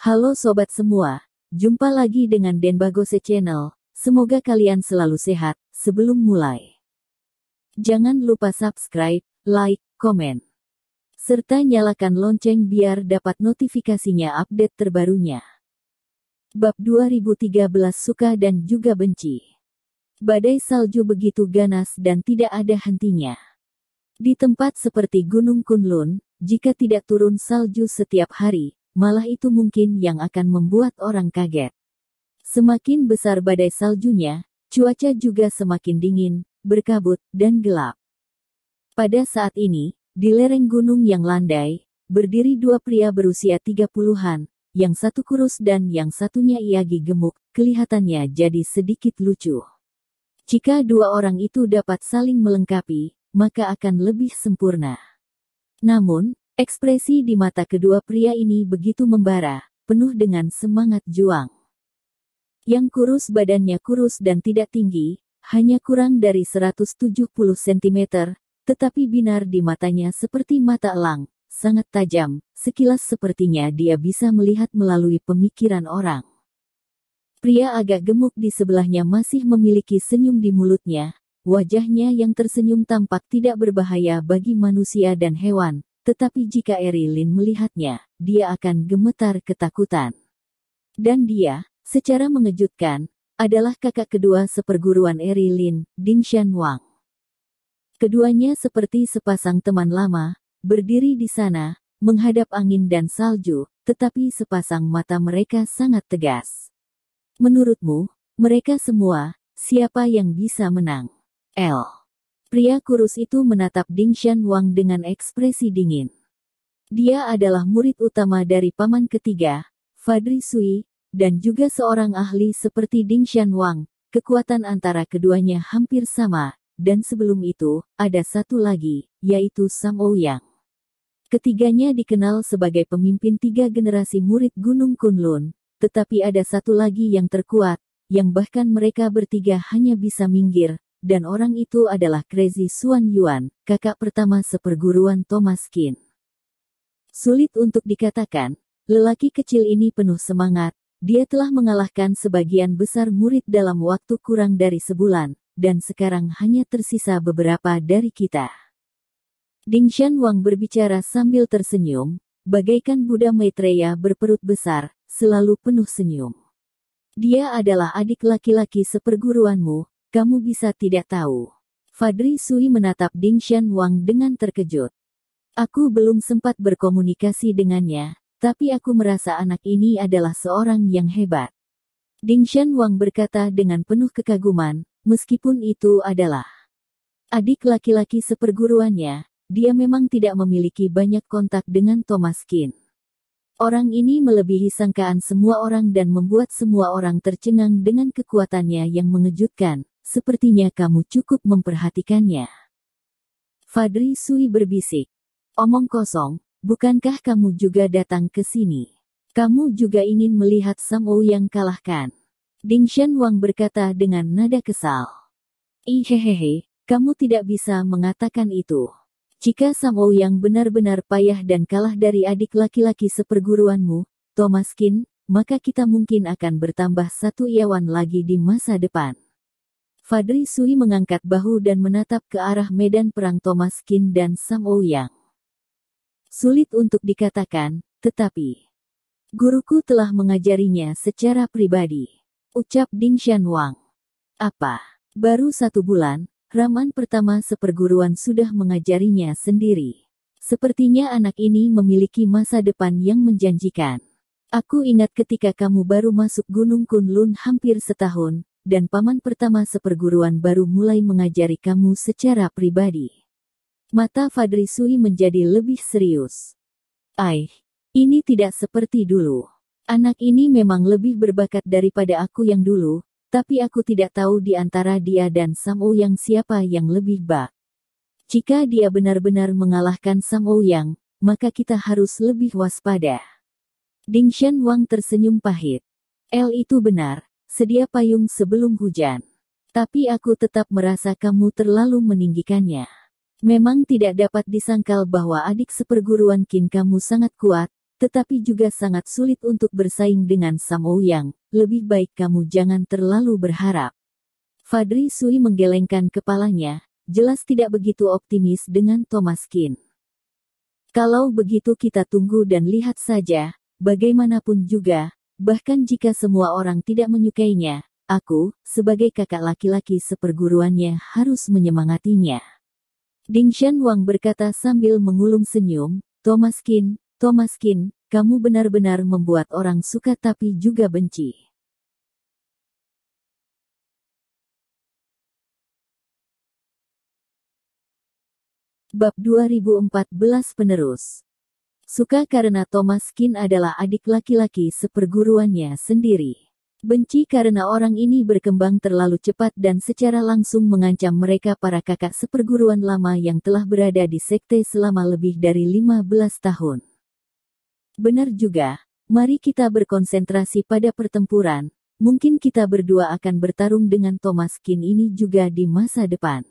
Halo sobat semua, jumpa lagi dengan Denbagose Channel. Semoga kalian selalu sehat. Sebelum mulai, jangan lupa subscribe, like, komen, serta nyalakan lonceng biar dapat notifikasinya update terbarunya. Bab 2013 Suka dan juga benci. Badai salju begitu ganas dan tidak ada hentinya. Di tempat seperti Gunung Kunlun, jika tidak turun salju setiap hari, malah itu mungkin yang akan membuat orang kaget. Semakin besar badai saljunya, cuaca juga semakin dingin, berkabut, dan gelap. Pada saat ini, di lereng gunung yang landai, berdiri dua pria berusia 30-an, yang satu kurus dan yang satunya iagi gemuk, kelihatannya jadi sedikit lucu. Jika dua orang itu dapat saling melengkapi, maka akan lebih sempurna. Namun, ekspresi di mata kedua pria ini begitu membara, penuh dengan semangat juang. Yang kurus badannya kurus dan tidak tinggi, hanya kurang dari 170 cm, tetapi binar di matanya seperti mata elang, sangat tajam, sekilas sepertinya dia bisa melihat melalui pemikiran orang. Pria agak gemuk di sebelahnya masih memiliki senyum di mulutnya, wajahnya yang tersenyum tampak tidak berbahaya bagi manusia dan hewan. Tetapi jika Erilin melihatnya, dia akan gemetar ketakutan. Dan dia, secara mengejutkan, adalah kakak kedua seperguruan Erilin, Dingshan Wang. Keduanya seperti sepasang teman lama, berdiri di sana, menghadap angin dan salju, tetapi sepasang mata mereka sangat tegas. Menurutmu, mereka semua, siapa yang bisa menang? Pria kurus itu menatap Dingshan Wang dengan ekspresi dingin. Dia adalah murid utama dari paman ketiga, Fadri Sui, dan juga seorang ahli seperti Dingshan Wang. Kekuatan antara keduanya hampir sama, dan sebelum itu, ada satu lagi, yaitu Sam Ouyang. Ketiganya dikenal sebagai pemimpin tiga generasi murid Gunung Kunlun, tetapi ada satu lagi yang terkuat, yang bahkan mereka bertiga hanya bisa minggir. Dan orang itu adalah Crazy Xuan Yuan, kakak pertama seperguruan Thomas Qin. Sulit untuk dikatakan, lelaki kecil ini penuh semangat, dia telah mengalahkan sebagian besar murid dalam waktu kurang dari sebulan, dan sekarang hanya tersisa beberapa dari kita. Dingshan Wang berbicara sambil tersenyum, bagaikan Buddha Maitreya berperut besar, selalu penuh senyum. Dia adalah adik laki-laki seperguruanmu. Kamu bisa tidak tahu. Fadri Sui menatap Dingshan Wang dengan terkejut. Aku belum sempat berkomunikasi dengannya, tapi aku merasa anak ini adalah seorang yang hebat. Dingshan Wang berkata dengan penuh kekaguman, meskipun itu adalah adik laki-laki seperguruannya, dia memang tidak memiliki banyak kontak dengan Thomas Qin. Orang ini melebihi sangkaan semua orang dan membuat semua orang tercengang dengan kekuatannya yang mengejutkan. Sepertinya kamu cukup memperhatikannya. Fadri Sui berbisik. Omong kosong, bukankah kamu juga datang ke sini? Kamu juga ingin melihat Sam Ouyang kalahkan? Dingshan Wang berkata dengan nada kesal. Hehehe, kamu tidak bisa mengatakan itu. Jika Sam Ouyang benar-benar payah dan kalah dari adik laki-laki seperguruanmu, Thomas Qin, maka kita mungkin akan bertambah satu Yawan lagi di masa depan. Fadri Sui mengangkat bahu dan menatap ke arah medan perang Thomas Qin dan Sam Ouyang. Sulit untuk dikatakan, tetapi guruku telah mengajarinya secara pribadi, ucap Dingshan Wang. Apa? Baru 1 bulan, Raman pertama seperguruan sudah mengajarinya sendiri. Sepertinya anak ini memiliki masa depan yang menjanjikan. Aku ingat ketika kamu baru masuk Gunung Kunlun hampir setahun, dan paman pertama seperguruan baru mulai mengajari kamu secara pribadi. Mata Fadri Sui menjadi lebih serius. Ini tidak seperti dulu. Anak ini memang lebih berbakat daripada aku yang dulu, tapi aku tidak tahu di antara dia dan Sam Ouyang siapa yang lebih baik. Jika dia benar-benar mengalahkan Sam Ouyang, maka kita harus lebih waspada. Dingshan Wang tersenyum pahit. Itu benar. Sedia payung sebelum hujan. Tapi aku tetap merasa kamu terlalu meninggikannya. Memang tidak dapat disangkal bahwa adik seperguruan Qin kamu sangat kuat, tetapi juga sangat sulit untuk bersaing dengan Sam Ouyang. Lebih baik kamu jangan terlalu berharap. Fadri Sui menggelengkan kepalanya, jelas tidak begitu optimis dengan Thomas Kean. Kalau begitu kita tunggu dan lihat saja, bagaimanapun juga, bahkan jika semua orang tidak menyukainya, aku, sebagai kakak laki-laki seperguruannya harus menyemangatinya. Ding Shanwang berkata sambil mengulung senyum, Thomas Kean, kamu benar-benar membuat orang suka tapi juga benci. Bab 2014 penerus. Suka karena Thomas Kean adalah adik laki-laki seperguruannya sendiri. Benci karena orang ini berkembang terlalu cepat dan secara langsung mengancam mereka para kakak seperguruan lama yang telah berada di sekte selama lebih dari 15 tahun. Benar juga, mari kita berkonsentrasi pada pertempuran, mungkin kita berdua akan bertarung dengan Thomas Kean ini juga di masa depan.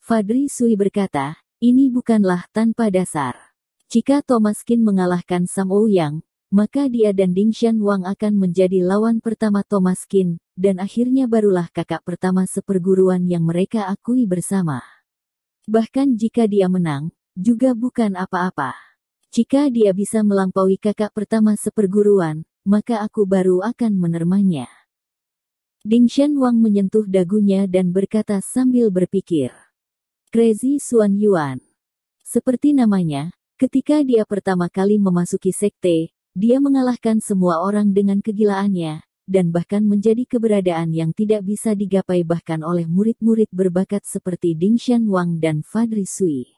Fadri Sui berkata, ini bukanlah tanpa dasar. Jika Thomas Kean mengalahkan Sam Ouyang, maka dia dan Ding Shanwang akan menjadi lawan pertama Thomas Kean, dan akhirnya barulah kakak pertama seperguruan yang mereka akui bersama. Bahkan jika dia menang, juga bukan apa-apa. Jika dia bisa melampaui kakak pertama seperguruan, maka aku baru akan menermanya. Ding Shanwang menyentuh dagunya dan berkata sambil berpikir. Crazy Xuan Yuan. Seperti namanya, ketika dia pertama kali memasuki sekte, dia mengalahkan semua orang dengan kegilaannya, dan bahkan menjadi keberadaan yang tidak bisa digapai bahkan oleh murid-murid berbakat seperti Ding Shanwang dan Fadri Sui.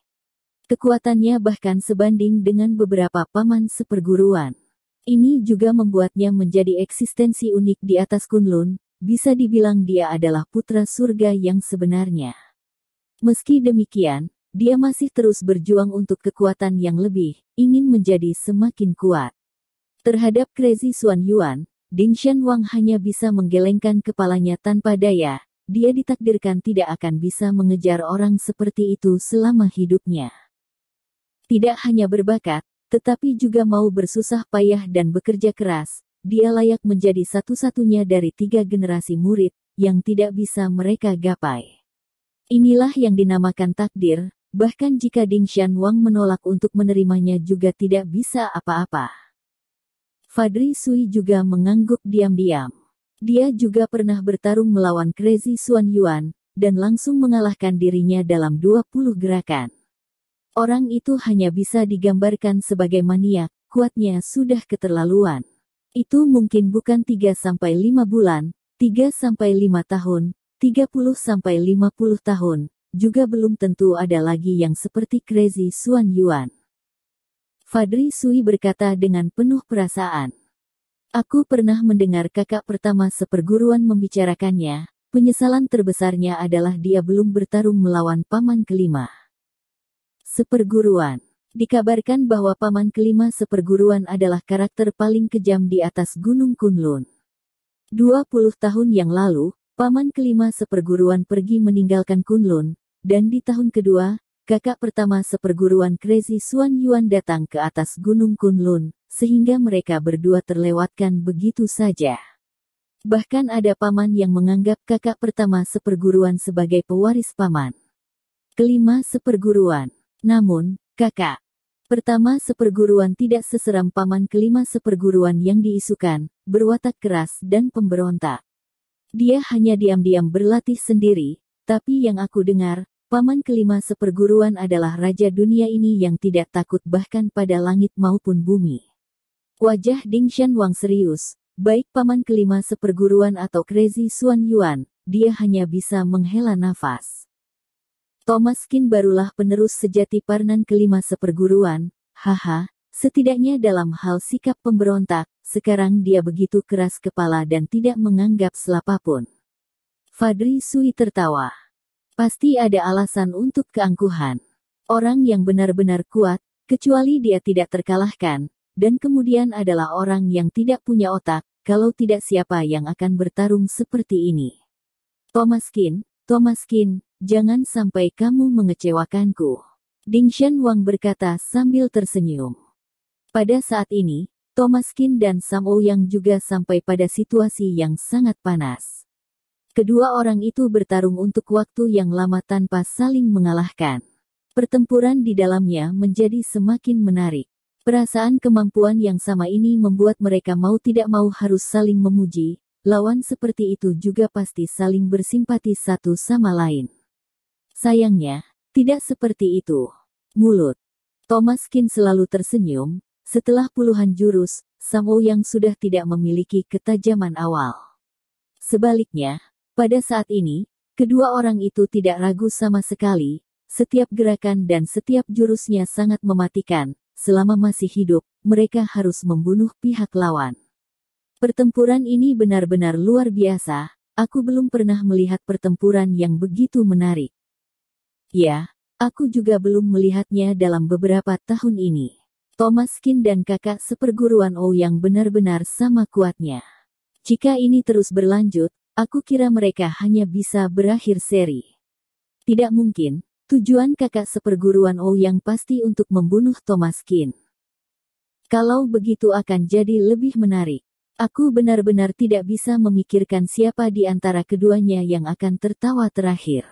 Kekuatannya bahkan sebanding dengan beberapa paman seperguruan. Ini juga membuatnya menjadi eksistensi unik di atas Kunlun, bisa dibilang dia adalah putra surga yang sebenarnya. Meski demikian, dia masih terus berjuang untuk kekuatan yang lebih, ingin menjadi semakin kuat. Terhadap Crazy Xuan Yuan, Ding Shanwang hanya bisa menggelengkan kepalanya tanpa daya, dia ditakdirkan tidak akan bisa mengejar orang seperti itu selama hidupnya. Tidak hanya berbakat, tetapi juga mau bersusah payah dan bekerja keras, dia layak menjadi satu-satunya dari 3 generasi murid, yang tidak bisa mereka gapai. Inilah yang dinamakan takdir, bahkan jika Ding Shanwang menolak untuk menerimanya juga tidak bisa apa-apa. Fadri Sui juga mengangguk diam-diam. Dia juga pernah bertarung melawan Crazy Xuan Yuan, dan langsung mengalahkan dirinya dalam 20 gerakan. Orang itu hanya bisa digambarkan sebagai maniak, kuatnya sudah keterlaluan. Itu mungkin bukan 3-5 bulan, 3-5 tahun, 30-50 tahun, juga belum tentu ada lagi yang seperti Crazy Xuan Yuan. Fadri Sui berkata dengan penuh perasaan. Aku pernah mendengar kakak pertama seperguruan membicarakannya, penyesalan terbesarnya adalah dia belum bertarung melawan paman kelima seperguruan. Dikabarkan bahwa paman kelima seperguruan adalah karakter paling kejam di atas Gunung Kunlun. 20 tahun yang lalu, paman kelima seperguruan pergi meninggalkan Kunlun, dan di tahun kedua, kakak pertama seperguruan Crazy Xuan Yuan datang ke atas Gunung Kunlun, sehingga mereka berdua terlewatkan begitu saja. Bahkan ada paman yang menganggap kakak pertama seperguruan sebagai pewaris paman kelima seperguruan. Namun, kakak pertama seperguruan tidak seseram paman kelima seperguruan yang diisukan, berwatak keras dan pemberontak. Dia hanya diam-diam berlatih sendiri, tapi yang aku dengar, paman kelima seperguruan adalah raja dunia ini yang tidak takut bahkan pada langit maupun bumi. Wajah Ding Shanwang serius, baik paman kelima seperguruan atau Crazy Xuan Yuan, dia hanya bisa menghela nafas. Thomas Kean barulah penerus sejati Parnan kelima seperguruan, haha, setidaknya dalam hal sikap pemberontak, sekarang dia begitu keras kepala dan tidak menganggap selapapun. Fadri Sui tertawa. Pasti ada alasan untuk keangkuhan. Orang yang benar-benar kuat, kecuali dia tidak terkalahkan, dan kemudian adalah orang yang tidak punya otak, kalau tidak siapa yang akan bertarung seperti ini. Thomas Kean, jangan sampai kamu mengecewakanku. Ding Shanwang berkata sambil tersenyum. Pada saat ini, Thomas Qin dan Sam Ouyang juga sampai pada situasi yang sangat panas. Kedua orang itu bertarung untuk waktu yang lama tanpa saling mengalahkan. Pertempuran di dalamnya menjadi semakin menarik. Perasaan kemampuan yang sama ini membuat mereka mau tidak mau harus saling memuji. Lawan seperti itu juga pasti saling bersimpati satu sama lain. Sayangnya, tidak seperti itu. Mulut Thomas Qin selalu tersenyum. Setelah puluhan jurus, Sam Ouyang sudah tidak memiliki ketajaman awal. Sebaliknya, pada saat ini, kedua orang itu tidak ragu sama sekali. Setiap gerakan dan setiap jurusnya sangat mematikan. Selama masih hidup, mereka harus membunuh pihak lawan. Pertempuran ini benar-benar luar biasa. Aku belum pernah melihat pertempuran yang begitu menarik. Ya, aku juga belum melihatnya dalam beberapa tahun ini. Thomas Qin dan kakak seperguruan Ouyang benar-benar sama kuatnya. Jika ini terus berlanjut, aku kira mereka hanya bisa berakhir seri. Tidak mungkin, tujuan kakak seperguruan Ouyang pasti untuk membunuh Thomas Qin. Kalau begitu akan jadi lebih menarik. Aku benar-benar tidak bisa memikirkan siapa di antara keduanya yang akan tertawa terakhir.